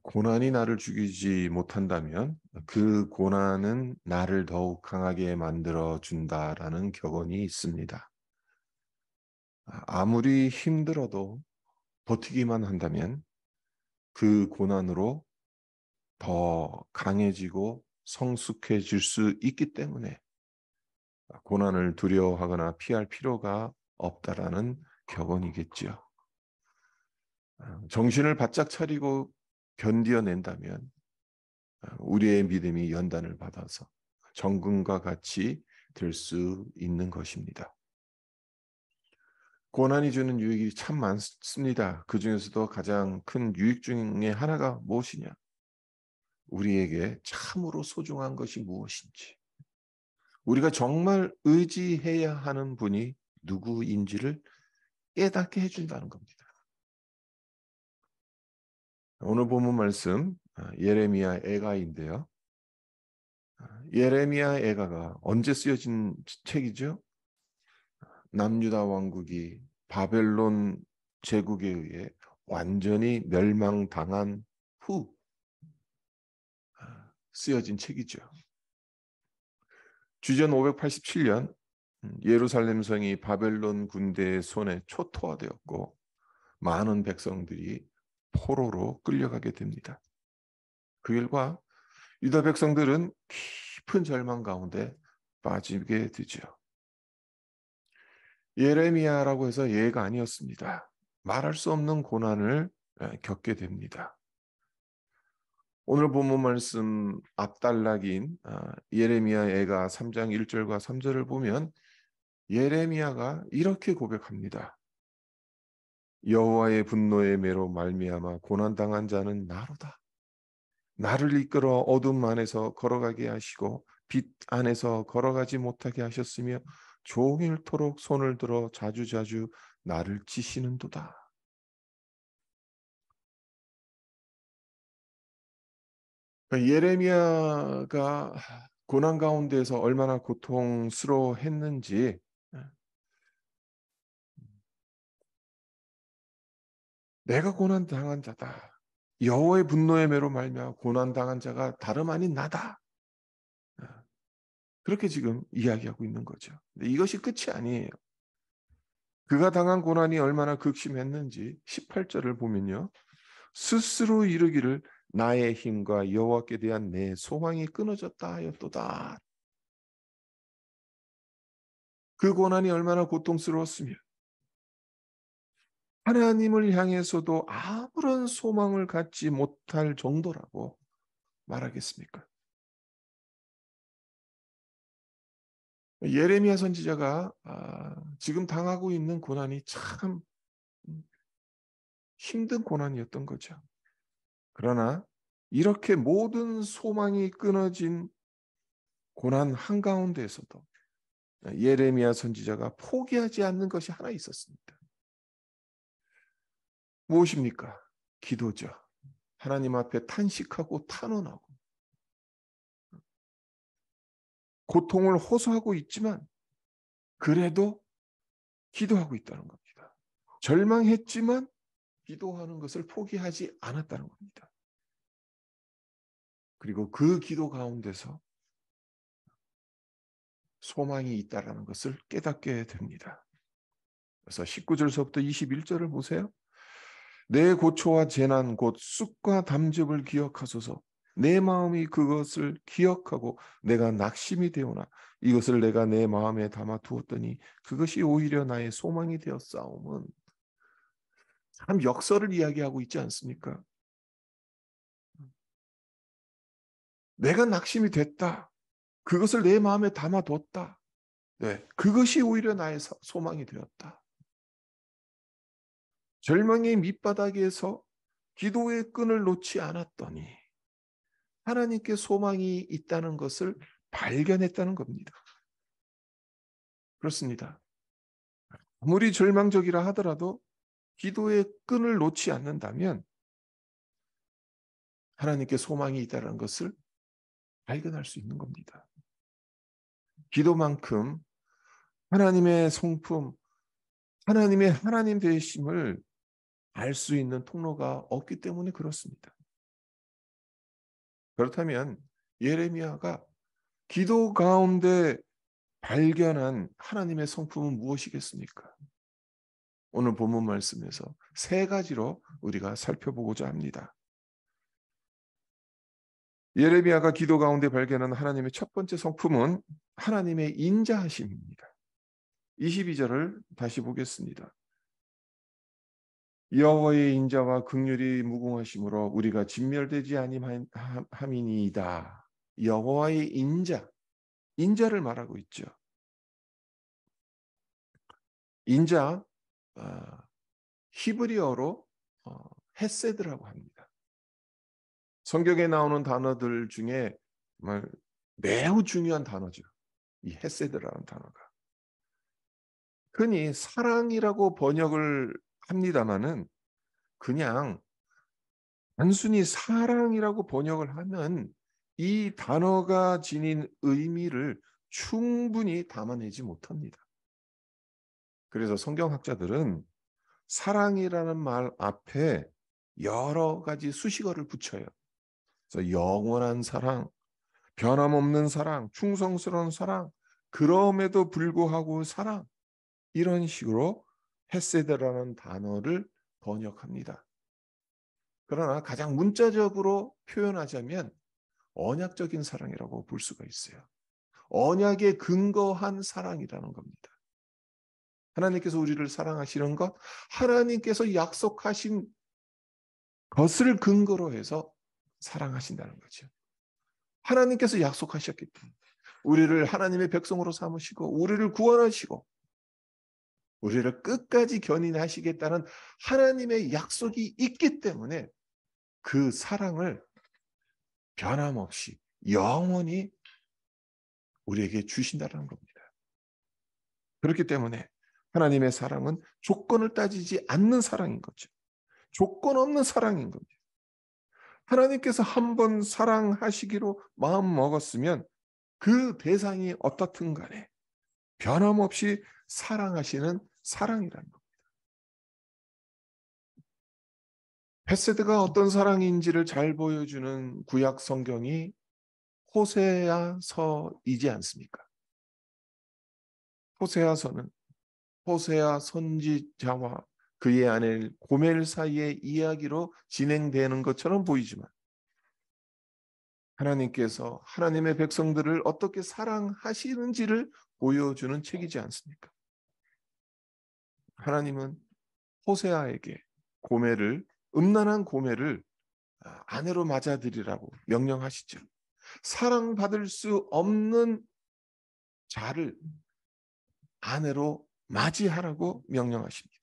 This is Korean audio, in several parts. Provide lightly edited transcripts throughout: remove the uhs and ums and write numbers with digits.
고난이 나를 죽이지 못한다면 그 고난은 나를 더욱 강하게 만들어 준다라는 격언이 있습니다. 아무리 힘들어도 버티기만 한다면 그 고난으로 더 강해지고 성숙해질 수 있기 때문에 고난을 두려워하거나 피할 필요가 없다라는 격언이겠지요. 정신을 바짝 차리고 견디어낸다면 우리의 믿음이 연단을 받아서 정금과 같이 될 수 있는 것입니다. 고난이 주는 유익이 참 많습니다. 그 중에서도 가장 큰 유익 중에 하나가 무엇이냐? 우리에게 참으로 소중한 것이 무엇인지, 우리가 정말 의지해야 하는 분이 누구인지를 깨닫게 해준다는 겁니다. 오늘 본문 말씀 예레미야 애가인데요. 예레미야 애가가 언제 쓰여진 책이죠? 남유다 왕국이 바벨론 제국에 의해 완전히 멸망당한 후 쓰여진 책이죠. 주전 587년 예루살렘 성이 바벨론 군대의 손에 초토화되었고 많은 백성들이 포로로 끌려가게 됩니다. 그 결과 유다 백성들은 깊은 절망 가운데 빠지게 되죠. 예레미야라고 해서 예가 아니었습니다. 말할 수 없는 고난을 겪게 됩니다. 오늘 본문 말씀 앞단락인 예레미야 애가 3장 1절과 3절을 보면 예레미야가 이렇게 고백합니다. 여호와의 분노의 매로 말미암아 고난당한 자는 나로다. 나를 이끌어 어둠 안에서 걸어가게 하시고 빛 안에서 걸어가지 못하게 하셨으며 종일토록 손을 들어 자주자주 나를 치시는도다. 예레미야가 고난 가운데서 얼마나 고통스러워했는지 내가 고난 당한 자다. 여호와의 분노의 매로 말미암아 고난 당한 자가 다름 아닌 나다. 그렇게 지금 이야기하고 있는 거죠. 근데 이것이 끝이 아니에요. 그가 당한 고난이 얼마나 극심했는지 18절을 보면요. 스스로 이르기를 나의 힘과 여호와께 대한 내 소망이 끊어졌다 하였도다. 그 고난이 얼마나 고통스러웠으며 하나님을 향해서도 아무런 소망을 갖지 못할 정도라고 말하겠습니까? 예레미야 선지자가 지금 당하고 있는 고난이 참 힘든 고난이었던 거죠. 그러나 이렇게 모든 소망이 끊어진 고난 한가운데에서도 예레미야 선지자가 포기하지 않는 것이 하나 있었습니다. 무엇입니까? 기도죠. 하나님 앞에 탄식하고 탄원하고 고통을 호소하고 있지만 그래도 기도하고 있다는 겁니다. 절망했지만 기도하는 것을 포기하지 않았다는 겁니다. 그리고 그 기도 가운데서 소망이 있다는 것을 깨닫게 됩니다. 그래서 19절서부터 21절을 보세요. 내 고초와 재난 곧 쑥과 담즙을 기억하소서. 내 마음이 그것을 기억하고 내가 낙심이 되오나 이것을 내가 내 마음에 담아 두었더니 그것이 오히려 나의 소망이 되었사옴은 참 역설을 이야기하고 있지 않습니까? 내가 낙심이 됐다. 그것을 내 마음에 담아뒀다. 네, 그것이 오히려 나의 소망이 되었다. 절망의 밑바닥에서 기도의 끈을 놓지 않았더니 하나님께 소망이 있다는 것을 발견했다는 겁니다. 그렇습니다. 아무리 절망적이라 하더라도 기도의 끈을 놓지 않는다면 하나님께 소망이 있다는 것을 발견할 수 있는 겁니다. 기도만큼 하나님의 성품, 하나님의 하나님 되심을 알 수 있는 통로가 없기 때문에 그렇습니다. 그렇다면 예레미야가 기도 가운데 발견한 하나님의 성품은 무엇이겠습니까? 오늘 본문 말씀에서 세 가지로 우리가 살펴보고자 합니다. 예레미야가 기도 가운데 발견한 하나님의 첫 번째 성품은 하나님의 인자하심입니다. 22절을 다시 보겠습니다. 여호와의 인자와 긍휼이 무궁하심으로 우리가 진멸되지 아니함이니이다. 여호와의 인자를 말하고 있죠. 인자, 히브리어로 헤세드라고 합니다. 성경에 나오는 단어들 중에 정말 매우 중요한 단어죠. 이 헤세드라는 단어가. 흔히 사랑이라고 번역을 합니다마는 그냥 단순히 사랑이라고 번역을 하면 이 단어가 지닌 의미를 충분히 담아내지 못합니다. 그래서 성경학자들은 사랑이라는 말 앞에 여러 가지 수식어를 붙여요. 그래서 영원한 사랑, 변함없는 사랑, 충성스러운 사랑, 그럼에도 불구하고 사랑, 이런 식으로 헤세드라는 단어를 번역합니다. 그러나 가장 문자적으로 표현하자면 언약적인 사랑이라고 볼 수가 있어요. 언약에 근거한 사랑이라는 겁니다. 하나님께서 우리를 사랑하시는 것, 하나님께서 약속하신 것을 근거로 해서 사랑하신다는 거죠. 하나님께서 약속하셨기 때문에 우리를 하나님의 백성으로 삼으시고 우리를 구원하시고 우리를 끝까지 견인하시겠다는 하나님의 약속이 있기 때문에 그 사랑을 변함없이 영원히 우리에게 주신다는 겁니다. 그렇기 때문에 하나님의 사랑은 조건을 따지지 않는 사랑인 거죠. 조건 없는 사랑인 겁니다. 하나님께서 한번 사랑하시기로 마음 먹었으면 그 대상이 어떻든 간에 변함없이 사랑하시는 사랑이라는 겁니다. 헤세드가 어떤 사랑인지를 잘 보여주는 구약 성경이 호세아서이지 않습니까? 호세아서는 호세아 선지자와 그의 아내 고멜 사이의 이야기로 진행되는 것처럼 보이지만 하나님께서 하나님의 백성들을 어떻게 사랑하시는지를 보여주는 책이지 않습니까? 하나님은 호세아에게 음란한 고멜을 아내로 맞아들이라고 명령하시죠. 사랑받을 수 없는 자를 아내로 맞이하라고 명령하십니다.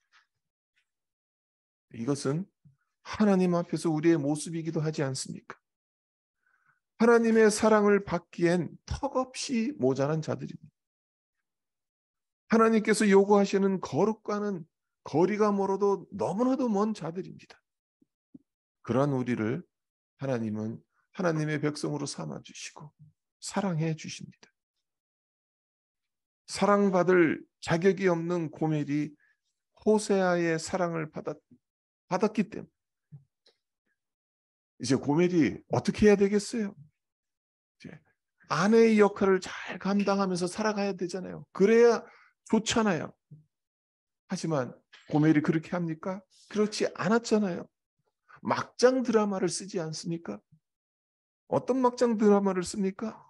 이것은 하나님 앞에서 우리의 모습이기도 하지 않습니까? 하나님의 사랑을 받기엔 턱없이 모자란 자들입니다. 하나님께서 요구하시는 거룩과는 거리가 멀어도 너무나도 먼 자들입니다. 그러한 우리를 하나님은 하나님의 백성으로 삼아주시고 사랑해 주십니다. 사랑받을 자격이 없는 고멜이 호세아의 사랑을 받았기 때문에 이제 고멜이 어떻게 해야 되겠어요? 이제 아내의 역할을 잘 감당하면서 살아가야 되잖아요. 그래야 좋잖아요. 하지만 고멜이 그렇게 합니까? 그렇지 않았잖아요. 막장 드라마를 쓰지 않습니까? 어떤 막장 드라마를 씁니까?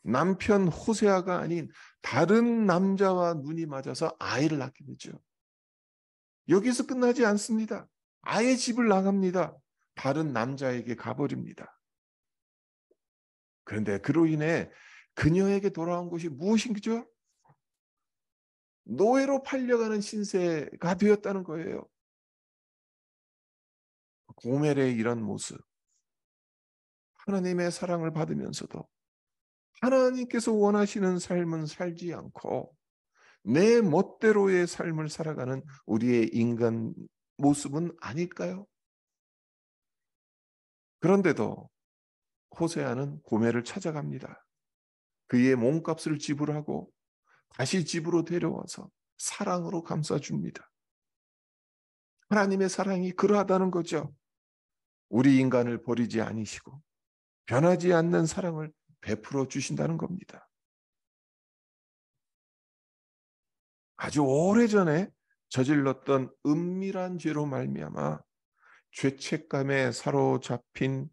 남편 호세아가 아닌 다른 남자와 눈이 맞아서 아이를 낳게 되죠. 여기서 끝나지 않습니다. 아예 집을 나갑니다. 다른 남자에게 가버립니다. 그런데 그로 인해 그녀에게 돌아온 것이 무엇인지요? 노예로 팔려가는 신세가 되었다는 거예요. 고멜의 이런 모습, 하나님의 사랑을 받으면서도 하나님께서 원하시는 삶은 살지 않고 내 멋대로의 삶을 살아가는 우리의 인간 모습은 아닐까요? 그런데도 호세아는 고멜을 찾아갑니다. 그의 몸값을 지불하고 다시 집으로 데려와서 사랑으로 감싸줍니다. 하나님의 사랑이 그러하다는 거죠. 우리 인간을 버리지 아니시고 변하지 않는 사랑을 베풀어 주신다는 겁니다. 아주 오래전에 저질렀던 은밀한 죄로 말미암아 죄책감에 사로잡힌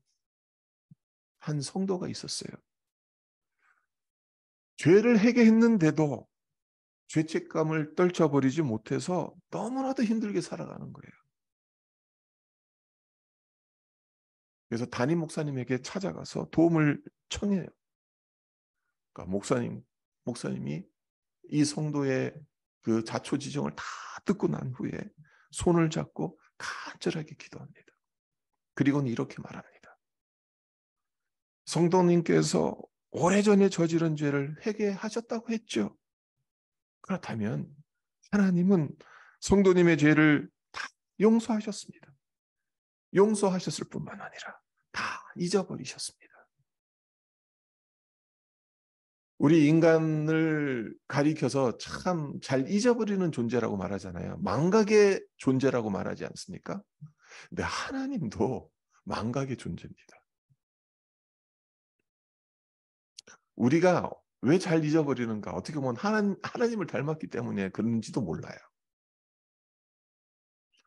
한 성도가 있었어요. 죄를 회개했는데도 죄책감을 떨쳐버리지 못해서 너무나도 힘들게 살아가는 거예요. 그래서 담임 목사님에게 찾아가서 도움을 청해요. 그러니까 목사님이 이 성도의 그 자초지종을 다 듣고 난 후에 손을 잡고 간절하게 기도합니다. 그리고는 이렇게 말합니다. 성도님께서 오래전에 저지른 죄를 회개하셨다고 했죠. 그렇다면 하나님은 성도님의 죄를 다 용서하셨습니다. 용서하셨을 뿐만 아니라 다 잊어버리셨습니다. 우리 인간을 가리켜서 참 잘 잊어버리는 존재라고 말하잖아요. 망각의 존재라고 말하지 않습니까? 근데 하나님도 망각의 존재입니다. 우리가 왜 잘 잊어버리는가? 어떻게 보면 하나님을 닮았기 때문에 그런지도 몰라요.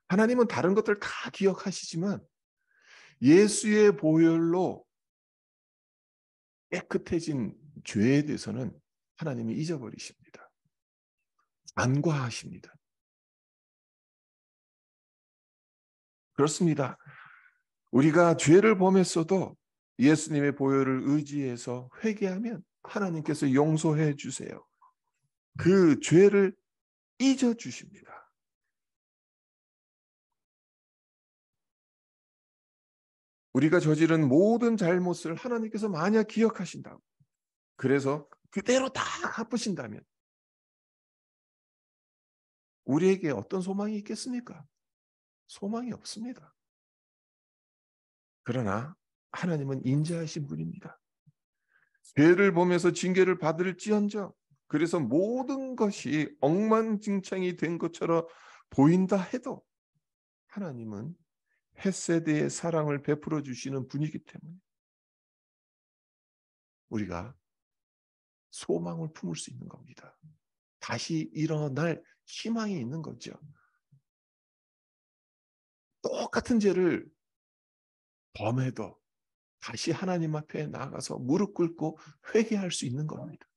하나님은 다른 것들 다 기억하시지만 예수의 보혈로 깨끗해진 죄에 대해서는 하나님이 잊어버리십니다. 안과하십니다. 그렇습니다. 우리가 죄를 범했어도 예수님의 보혈을 의지해서 회개하면 하나님께서 용서해 주세요. 그 죄를 잊어 주십니다. 우리가 저지른 모든 잘못을 하나님께서 만약 기억하신다고, 그래서 그대로 다 갚으신다면 우리에게 어떤 소망이 있겠습니까? 소망이 없습니다. 그러나 하나님은 인자하신 분입니다. 죄를 범해서 징계를 받을지언정, 그래서 모든 것이 엉망진창이 된 것처럼 보인다 해도 하나님은 헤세드의 사랑을 베풀어 주시는 분이기 때문에 우리가 소망을 품을 수 있는 겁니다. 다시 일어날 희망이 있는 거죠. 똑같은 죄를 범해도 다시 하나님 앞에 나가서 무릎 꿇고 회개할 수 있는 겁니다.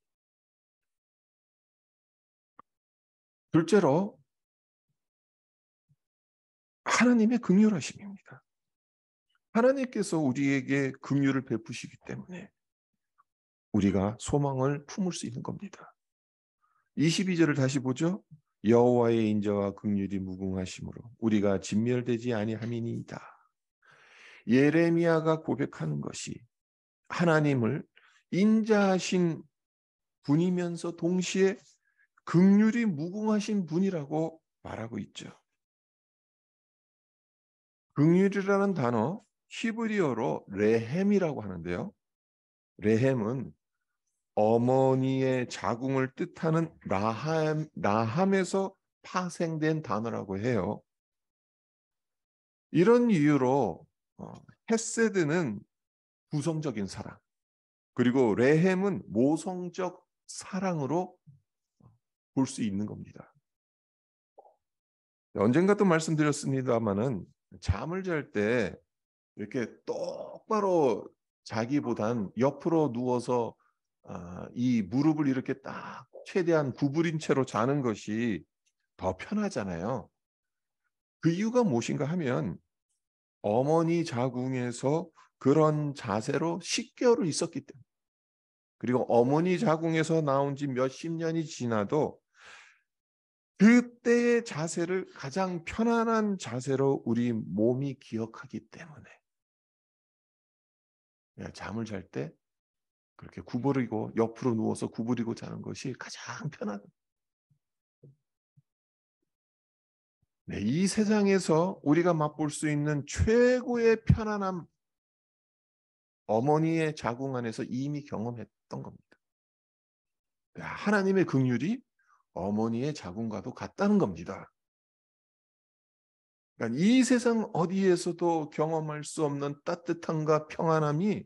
둘째로 하나님의 긍휼하심입니다. 하나님께서 우리에게 긍휼을 베푸시기 때문에 우리가 소망을 품을 수 있는 겁니다. 22절을 다시 보죠. 여호와의 인자와 긍휼이 무궁하심으로 우리가 진멸되지 아니함이니이다. 예레미야가 고백하는 것이 하나님을 인자하신 분이면서 동시에 긍휼이 무궁하신 분이라고 말하고 있죠. 긍휼이라는 단어 히브리어로 레헴이라고 하는데요. 레헴은 어머니의 자궁을 뜻하는 라함에서 파생된 단어라고 해요. 이런 이유로 헤세드는 부성적인 사랑, 그리고 레헴은 모성적 사랑으로 볼 수 있는 겁니다. 언젠가 또 말씀드렸습니다마는 잠을 잘 때 이렇게 똑바로 자기보단 옆으로 누워서 이 무릎을 이렇게 딱 최대한 구부린 채로 자는 것이 더 편하잖아요. 그 이유가 무엇인가 하면 어머니 자궁에서 그런 자세로 10개월을 있었기 때문에, 그리고 어머니 자궁에서 나온 지 몇십 년이 지나도 그때의 자세를 가장 편안한 자세로 우리 몸이 기억하기 때문에 잠을 잘 때 그렇게 구부리고 옆으로 누워서 구부리고 자는 것이 가장 편하다. 네, 이 세상에서 우리가 맛볼 수 있는 최고의 편안함, 어머니의 자궁 안에서 이미 경험했던 겁니다. 하나님의 긍휼이 어머니의 자궁과도 같다는 겁니다. 그러니까 이 세상 어디에서도 경험할 수 없는 따뜻함과 평안함이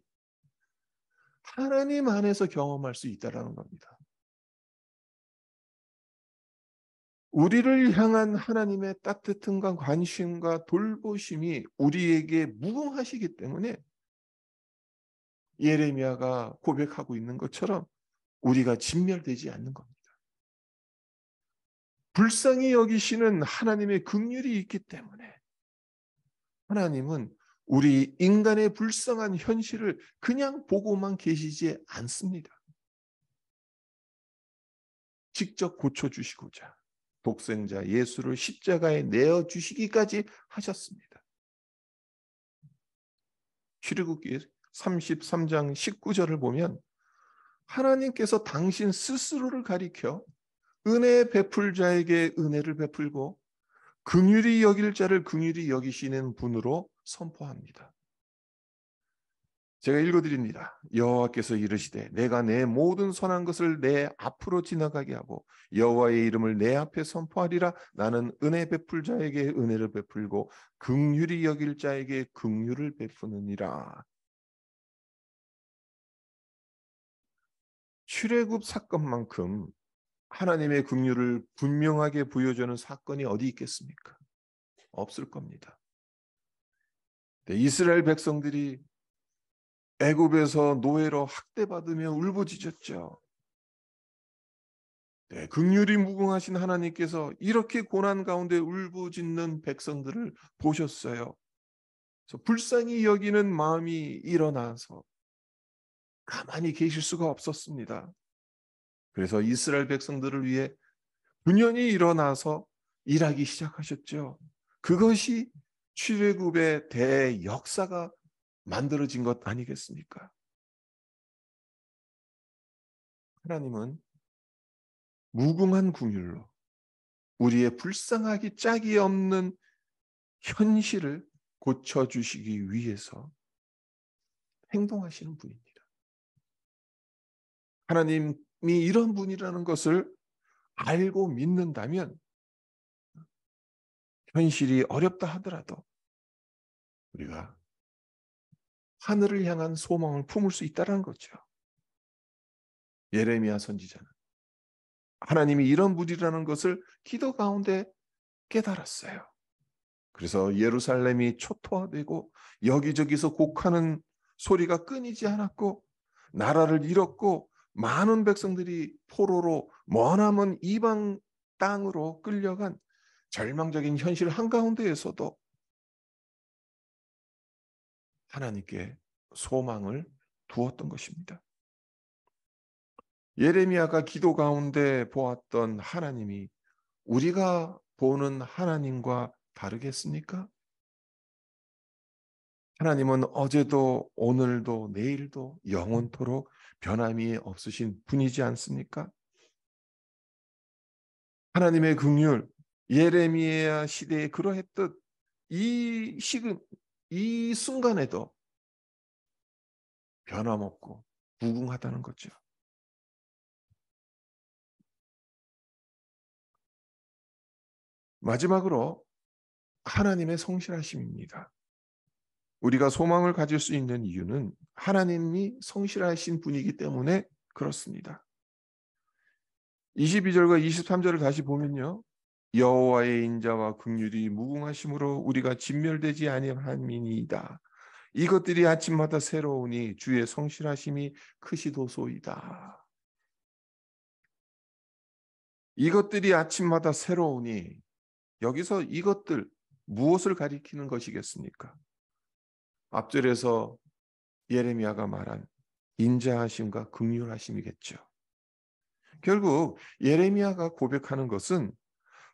하나님 안에서 경험할 수 있다라는 겁니다. 우리를 향한 하나님의 따뜻함과 관심과 돌보심이 우리에게 무궁하시기 때문에 예레미야가 고백하고 있는 것처럼 우리가 진멸되지 않는 겁니다. 불쌍히 여기시는 하나님의 긍휼이 있기 때문에 하나님은 우리 인간의 불쌍한 현실을 그냥 보고만 계시지 않습니다. 직접 고쳐주시고자 독생자 예수를 십자가에 내어주시기까지 하셨습니다. 출애굽기 33장 19절을 보면 하나님께서 당신 스스로를 가리켜 은혜 베풀 자에게 은혜를 베풀고 긍휼히 여길 자를 긍휼히 여기시는 분으로 선포합니다. 제가 읽어드립니다. 여호와께서 이르시되 내가 내 모든 선한 것을 내 앞으로 지나가게 하고 여호와의 이름을 내 앞에 선포하리라. 나는 은혜 베풀 자에게 은혜를 베풀고 긍휼히 여길 자에게 긍휼을 베푸느니라. 출애굽 사건만큼 하나님의 긍휼을 분명하게 보여주는 사건이 어디 있겠습니까? 없을 겁니다. 이스라엘 백성들이 애굽에서 노예로 학대받으며 울부짖었죠. 긍휼이 무궁하신 하나님께서 이렇게 고난 가운데 울부짖는 백성들을 보셨어요. 그래서 불쌍히 여기는 마음이 일어나서 가만히 계실 수가 없었습니다. 그래서 이스라엘 백성들을 위해 분연히 일어나서 일하기 시작하셨죠. 그것이 출애굽의 대역사가 만들어진 것 아니겠습니까? 하나님은 무궁한 긍휼로 우리의 불쌍하기 짝이 없는 현실을 고쳐주시기 위해서 행동하시는 분입니다. 하나님이 이런 분이라는 것을 알고 믿는다면 현실이 어렵다 하더라도 우리가 하늘을 향한 소망을 품을 수 있다는 거죠. 예레미야 선지자는 하나님이 이런 분이라는 것을 기도 가운데 깨달았어요. 그래서 예루살렘이 초토화되고 여기저기서 곡하는 소리가 끊이지 않았고 나라를 잃었고 많은 백성들이 포로로 머나먼 이방 땅으로 끌려간 절망적인 현실 한가운데에서도 하나님께 소망을 두었던 것입니다. 예레미야가 기도 가운데 보았던 하나님이 우리가 보는 하나님과 다르겠습니까? 하나님은 어제도 오늘도 내일도 영원토록 변함이 없으신 분이지 않습니까? 하나님의 긍휼, 예레미야 시대에 그러했듯 이 순간에도 변함없고 무궁하다는 거죠. 마지막으로 하나님의 성실하심입니다. 우리가 소망을 가질 수 있는 이유는 하나님이 성실하신 분이기 때문에 그렇습니다. 22절과 23절을 다시 보면요. 여호와의 인자와 긍휼이 무궁하심으로 우리가 진멸되지 아니함이니이다. 이것들이 아침마다 새로우니 주의 성실하심이 크시도소이다. 이것들이 아침마다 새로우니 여기서 이것들 무엇을 가리키는 것이겠습니까? 앞절에서 예레미야가 말한 인자하심과 긍휼하심이겠죠. 결국 예레미야가 고백하는 것은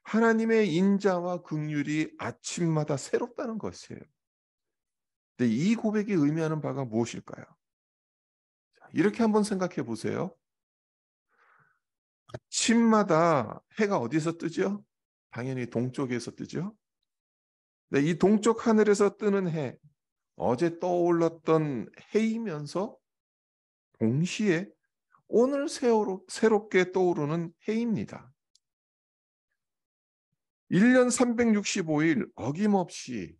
하나님의 인자와 긍휼이 아침마다 새롭다는 것이에요. 근데 이 고백이 의미하는 바가 무엇일까요? 이렇게 한번 생각해 보세요. 아침마다 해가 어디서 뜨죠? 당연히 동쪽에서 뜨죠. 근데 이 동쪽 하늘에서 뜨는 해, 어제 떠올랐던 해이면서 동시에 오늘 새롭게 떠오르는 해입니다. 1년 365일 어김없이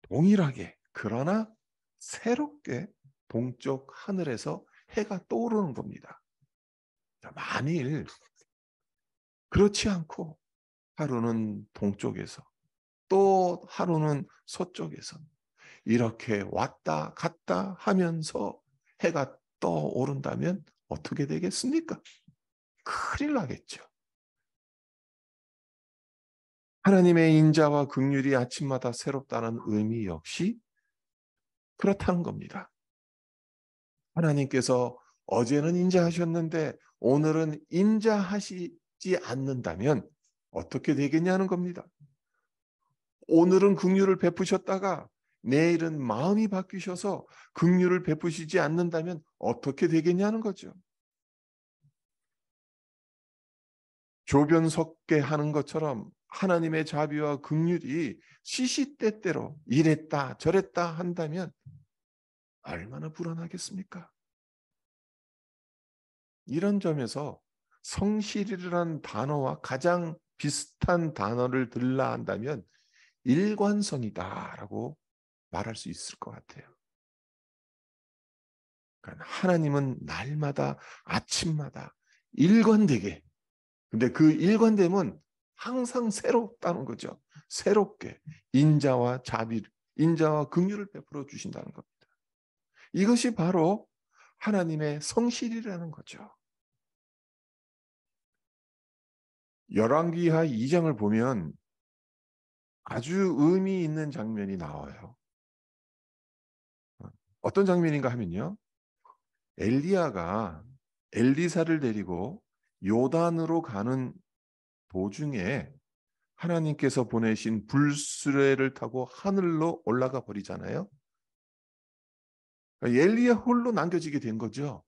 동일하게 그러나 새롭게 동쪽 하늘에서 해가 떠오르는 겁니다. 만일 그렇지 않고 하루는 동쪽에서 또 하루는 서쪽에서 이렇게 왔다 갔다 하면서 해가 떠오른다면 어떻게 되겠습니까? 큰일 나겠죠. 하나님의 인자와 긍휼이 아침마다 새롭다는 의미 역시 그렇다는 겁니다. 하나님께서 어제는 인자하셨는데 오늘은 인자하시지 않는다면 어떻게 되겠냐는 겁니다. 오늘은 긍휼을 베푸셨다가 내일은 마음이 바뀌셔서 긍휼을 베푸시지 않는다면 어떻게 되겠냐는 거죠. 조변석게 하는 것처럼 하나님의 자비와 긍휼이 시시때때로 이랬다 저랬다 한다면 얼마나 불안하겠습니까? 이런 점에서 성실이라는 단어와 가장 비슷한 단어를 들라 한다면 일관성이다라고 말할 수 있을 것 같아요. 그러니까 하나님은 날마다 아침마다 일관되게, 근데 그 일관됨은 항상 새롭다는 거죠. 새롭게 인자와 자비, 인자와 긍휼을 베풀어 주신다는 겁니다. 이것이 바로 하나님의 성실이라는 거죠. 열왕기하 2장을 보면 아주 의미 있는 장면이 나와요. 어떤 장면인가 하면요. 엘리야가 엘리사를 데리고 요단으로 가는 도중에 하나님께서 보내신 불수레를 타고 하늘로 올라가 버리잖아요. 엘리야 홀로 남겨지게 된 거죠.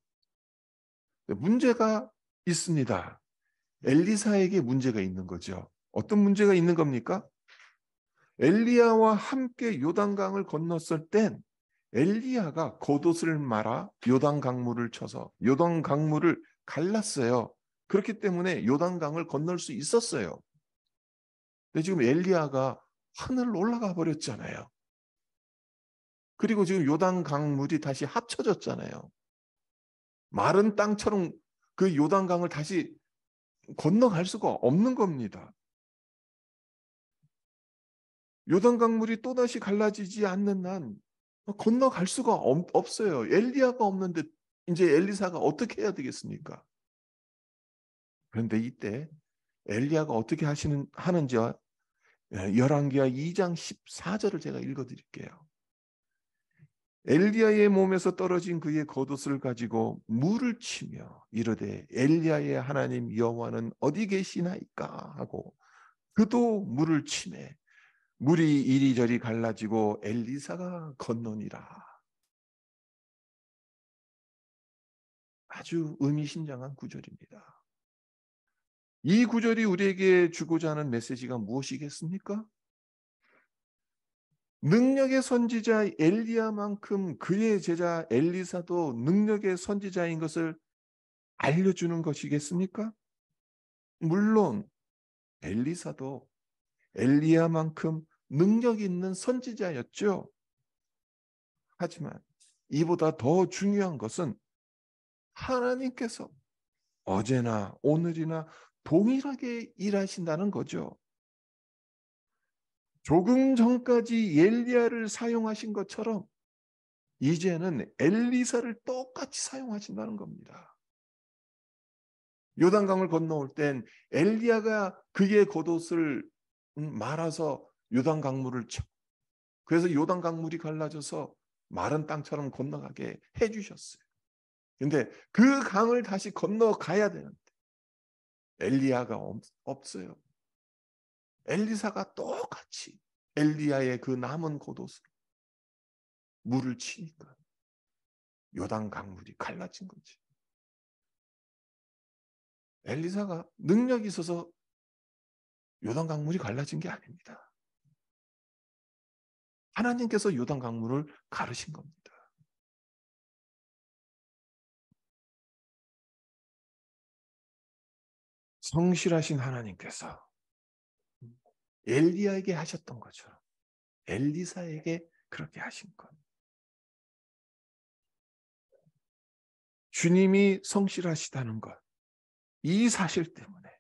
문제가 있습니다. 엘리사에게 문제가 있는 거죠. 어떤 문제가 있는 겁니까? 엘리야와 함께 요단강을 건넜을 땐 엘리야가 겉옷을 말아 요단 강물을 쳐서 요단 강물을 갈랐어요. 그렇기 때문에 요단강을 건널 수 있었어요. 근데 지금 엘리야가 하늘로 올라가 버렸잖아요. 그리고 지금 요단 강물이 다시 합쳐졌잖아요. 마른 땅처럼 그 요단 강을 다시 건너갈 수가 없는 겁니다. 요단 강물이 또다시 갈라지지 않는 한 건너갈 수가 없어요. 엘리야가 없는데 이제 엘리사가 어떻게 해야 되겠습니까? 그런데 이때 엘리야가 어떻게 하는지 열왕기하 2장 14절을 제가 읽어드릴게요. 엘리야의 몸에서 떨어진 그의 겉옷을 가지고 물을 치며 이르되 엘리야의 하나님 여호와는 어디 계시나이까 하고 그도 물을 치매 물이 이리저리 갈라지고 엘리사가 건너니라. 아주 의미심장한 구절입니다. 이 구절이 우리에게 주고자 하는 메시지가 무엇이겠습니까? 능력의 선지자 엘리야만큼 그의 제자 엘리사도 능력의 선지자인 것을 알려주는 것이겠습니까? 물론 엘리사도 엘리야만큼 능력 있는 선지자였죠. 하지만 이보다 더 중요한 것은 하나님께서 어제나 오늘이나 동일하게 일하신다는 거죠. 조금 전까지 엘리야를 사용하신 것처럼 이제는 엘리사를 똑같이 사용하신다는 겁니다. 요단강을 건너올 땐 엘리야가 그의 겉옷을 말아서 요단강물을 쳐. 그래서 요단강물이 갈라져서 마른 땅처럼 건너가게 해주셨어요. 근데 그 강을 다시 건너가야 되는데 엘리야가 없어요. 엘리사가 똑같이 엘리야의 그 남은 겉옷을 물을 치니까 요단 강물이 갈라진 거지. 엘리사가 능력이 있어서 요단 강물이 갈라진 게 아닙니다. 하나님께서 요단 강물을 가르신 겁니다. 성실하신 하나님께서 엘리야에게 하셨던 것처럼 엘리사에게 그렇게 하신 것. 주님이 성실하시다는 것, 이 사실 때문에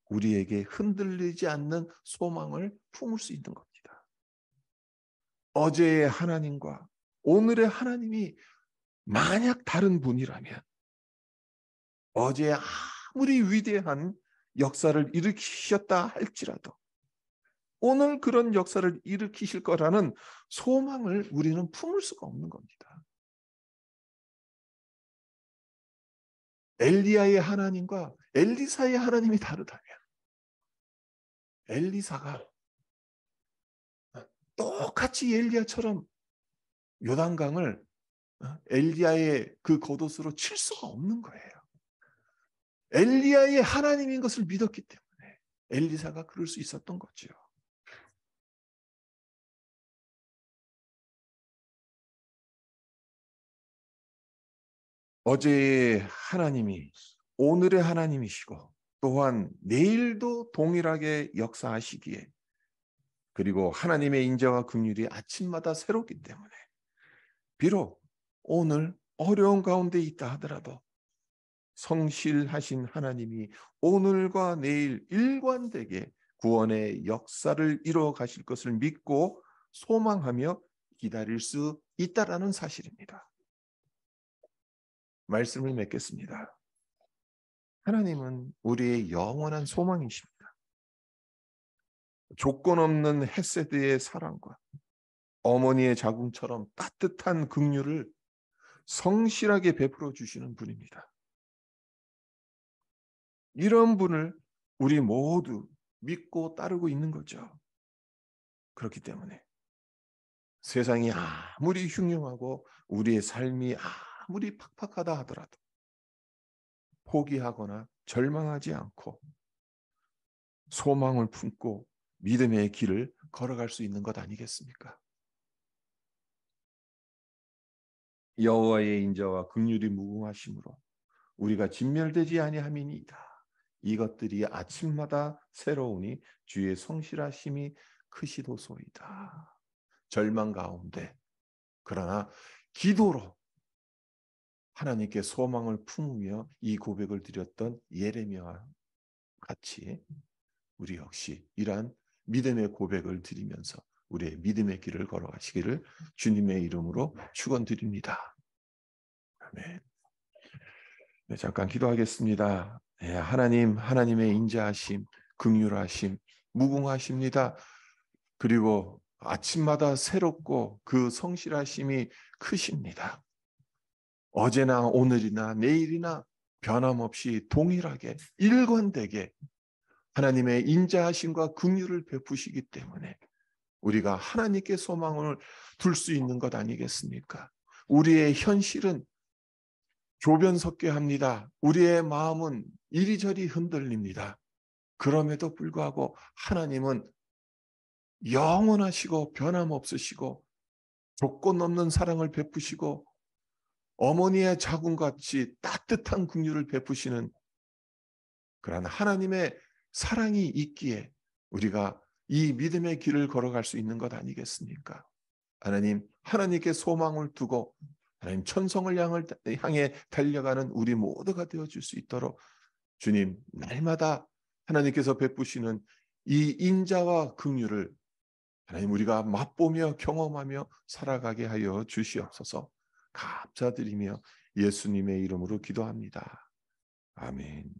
우리에게 흔들리지 않는 소망을 품을 수 있는 겁니다. 어제의 하나님과 오늘의 하나님이 만약 다른 분이라면 어제 아무리 위대한 역사를 일으키셨다 할지라도 오늘 그런 역사를 일으키실 거라는 소망을 우리는 품을 수가 없는 겁니다. 엘리야의 하나님과 엘리사의 하나님이 다르다면 엘리사가 똑같이 엘리야처럼 요단강을 엘리야의 그 겉옷으로 칠 수가 없는 거예요. 엘리야의 하나님인 것을 믿었기 때문에 엘리사가 그럴 수 있었던 거죠. 어제의 하나님이 오늘의 하나님이시고 또한 내일도 동일하게 역사하시기에 그리고 하나님의 인자와 긍휼이 아침마다 새롭기 때문에 비록 오늘 어려운 가운데 있다 하더라도 성실하신 하나님이 오늘과 내일 일관되게 구원의 역사를 이루어 가실 것을 믿고 소망하며 기다릴 수 있다라는 사실입니다. 말씀을 맺겠습니다. 하나님은 우리의 영원한 소망이십니다. 조건 없는 헤세드의 사랑과 어머니의 자궁처럼 따뜻한 긍휼을 성실하게 베풀어 주시는 분입니다. 이런 분을 우리 모두 믿고 따르고 있는 거죠. 그렇기 때문에 세상이 아무리 흉흉하고 우리의 삶이 아무리 팍팍하다 하더라도 포기하거나 절망하지 않고 소망을 품고 믿음의 길을 걸어갈 수 있는 것 아니겠습니까? 여호와의 인자와 긍휼이 무궁하심으로 우리가 진멸되지 아니함이니이다. 이것들이 아침마다 새로우니 주의 성실하심이 크시도소이다. 절망 가운데 그러나 기도로 하나님께 소망을 품으며 이 고백을 드렸던 예레미야와 같이 우리 역시 이러한 믿음의 고백을 드리면서 우리의 믿음의 길을 걸어가시기를 주님의 이름으로 축원드립니다. 아멘. 네, 잠깐 기도하겠습니다. 네, 하나님, 하나님의 인자하심, 긍휼하심, 무궁하십니다. 그리고 아침마다 새롭고 그 성실하심이 크십니다. 어제나 오늘이나 내일이나 변함없이 동일하게 일관되게 하나님의 인자하심과 긍휼을 베푸시기 때문에 우리가 하나님께 소망을 둘 수 있는 것 아니겠습니까? 우리의 현실은 조변석괴합니다. 우리의 마음은 이리저리 흔들립니다. 그럼에도 불구하고 하나님은 영원하시고 변함없으시고 조건 없는 사랑을 베푸시고 어머니의 자궁같이 따뜻한 긍휼을 베푸시는 그러한 하나님의 사랑이 있기에 우리가 이 믿음의 길을 걸어갈 수 있는 것 아니겠습니까? 하나님, 하나님께 소망을 두고 하나님 천성을 향해 달려가는 우리 모두가 되어줄 수 있도록 주님, 날마다 하나님께서 베푸시는 이 인자와 긍휼을 하나님 우리가 맛보며 경험하며 살아가게 하여 주시옵소서. 감사드리며 예수님의 이름으로 기도합니다. 아멘.